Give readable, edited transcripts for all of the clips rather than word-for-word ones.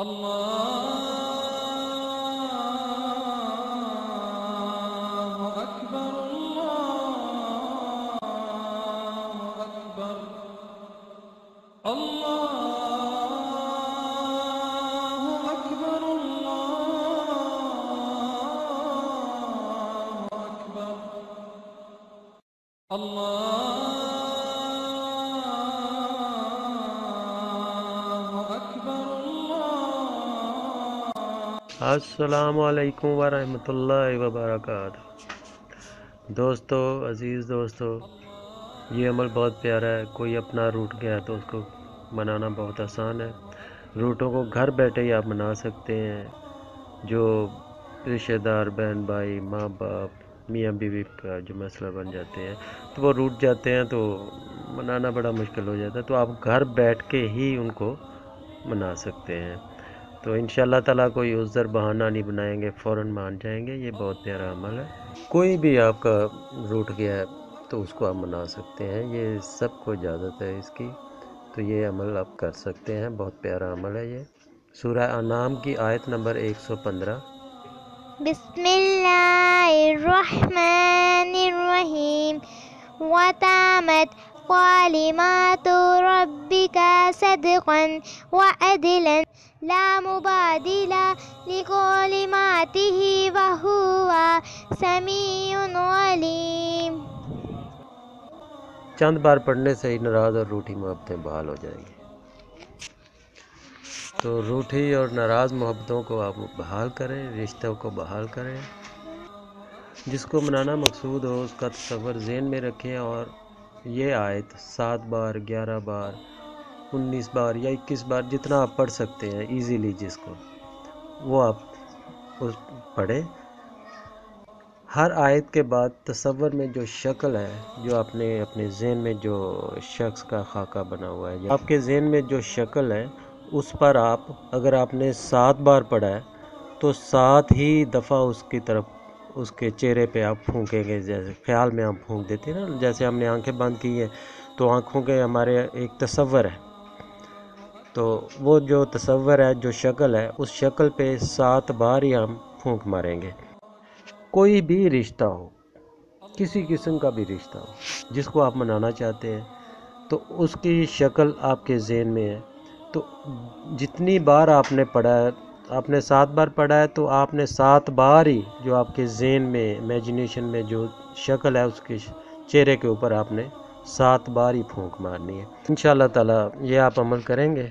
الله أكبر الله أكبر الله أكبر الله أكبر السلام علیکم ورحمۃ اللہ وبرکاتہ۔ دوستو، عزیز دوستو، یہ عمل بہت پیارا ہے۔ کوئی اپنا روٹ گیا تو اس کو منانا بہت آسان ہے۔ روٹوں کو گھر بیٹھے ہی آپ منا سکتے ہیں۔ جو رشتہ دار، بہن بھائی، ماں باپ، میاں بیوی کا جو مسئلہ بن جاتے ہیں تو وہ روٹ جاتے ہیں تو منانا بڑا مشکل ہو جاتا ہے، تو آپ گھر بیٹھ کے ہی ان کو منا سکتے ہیں۔ تو انشاءاللہ تعالیٰ کوئی عذر بہانہ نہیں بنائیں گے، فوراً مان جائیں گے۔ یہ بہت پیارا عمل ہے۔ کوئی بھی آپ کا روٹ گیا ہے تو اس کو آپ منا سکتے ہیں، یہ سب کو اجازت ہے اس کی، تو یہ عمل آپ کر سکتے ہیں۔ بہت پیارا عمل ہے یہ۔ سورہ انعام کی آیت نمبر 115۔ بسم اللہ الرحمن الرحیم وتامت کلمات ربک صدقا وعدلا لا مبادل لکلماتہ وہو سمیع علیم۔ چند بار پڑھنے سے ہی ناراض اور روٹھی محبتیں بحال ہو جائیں گی۔ تو روٹھی اور ناراض محبتوں کو آپ بحال کریں، رشتوں کو بحال کریں۔ جس کو منانا مقصود ہو اس کا تصور ذہن میں رکھیں، اور یہ آیت 7 بار، 11 بار، 19 بار یا 21 بار جتنا آپ پڑھ سکتے ہیں ایزیلی، جس کو وہ آپ اس پڑھیں۔ ہر آیت کے بعد تصور میں جو شکل ہے، جو آپ نے اپنے ذہن میں جو شخص کا خاکہ بنا ہوا ہے، آپ کے ذہن میں جو شکل ہے اس پر آپ، اگر آپ نے 7 بار پڑھا ہے تو 7 ہی دفعہ اس کی طرف، اس کے چہرے پہ آپ پھونکیں گے، جیسے خیال میں آپ پھونک دیتے ہیں نا، جیسے ہم نے آنکھیں بند کی ہیں تو آنکھوں کے ہمارے ایک تصور ہے، تو وہ جو تصور ہے، جو شکل ہے، اس شکل پہ 7 بار ہی ہم پھونک ماریں گے۔ کوئی بھی رشتہ ہو، کسی قسم کا بھی رشتہ ہو، جس کو آپ منانا چاہتے ہیں، تو اس کی شکل آپ کے ذہن میں ہے، تو جتنی بار آپ نے پڑھا ہے، آپ نے 7 بار پڑھا ہے تو آپ نے 7 بار ہی جو آپ کے ذہن میں، امیجنیشن میں جو شکل ہے، اس کے چہرے کے اوپر آپ نے 7 بار ہی پھونک مارنی ہے۔ انشاءاللہ تعالیٰ یہ آپ عمل کریں گے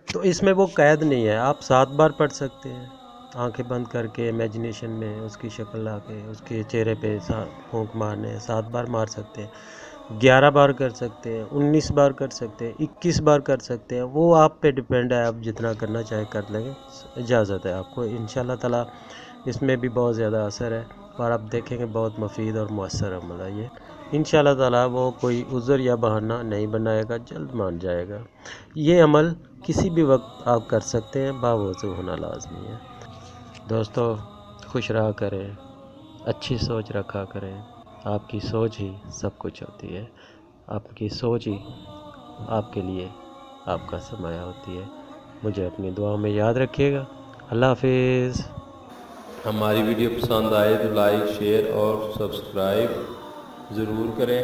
تو اس میں وہ قید نہیں ہے، آپ 7 بار پڑھ سکتے ہیں آنکھیں بند کر کے، امیجنیشن میں اس کی شکل لا کے اس کے چہرے پہ پھونک مارنے ہیں، 7 بار مار سکتے ہیں، 11 بار کر سکتے ہیں، 19 بار کر سکتے ہیں، 21 بار کر سکتے ہیں، وہ آپ پہ ڈیپینڈ ہے، آپ جتنا کرنا چاہے کر لیں گے، اجازت ہے آپ کو۔ انشاءاللہ تعالیٰ اس میں بھی بہت زیادہ اثر ہے، اور آپ دیکھیں گے بہت مفید اور مؤثر عمل ہے یہ۔ انشاءاللہ تعالیٰ وہ کوئی عذر یا بہانہ نہیں بنائے گا، جلد مان جائے گا۔ یہ عمل کسی بھی وقت آپ کر سکتے ہیں، باوضو ہونا لازمی ہے۔ دوستو، خوش رہا کریں، اچھی سوچ رکھا کریں۔ آپ کی سوچ ہی سب کچھ ہوتی ہے، آپ کی سوچ ہی آپ کے لیے آپ کا سرمایہ ہوتی ہے۔ مجھے اپنی دعاؤں میں یاد رکھیے گا۔ اللہ حافظ۔ ہماری ویڈیو پسند آئے تو لائک، شیئر اور سبسکرائب ضرور کریں۔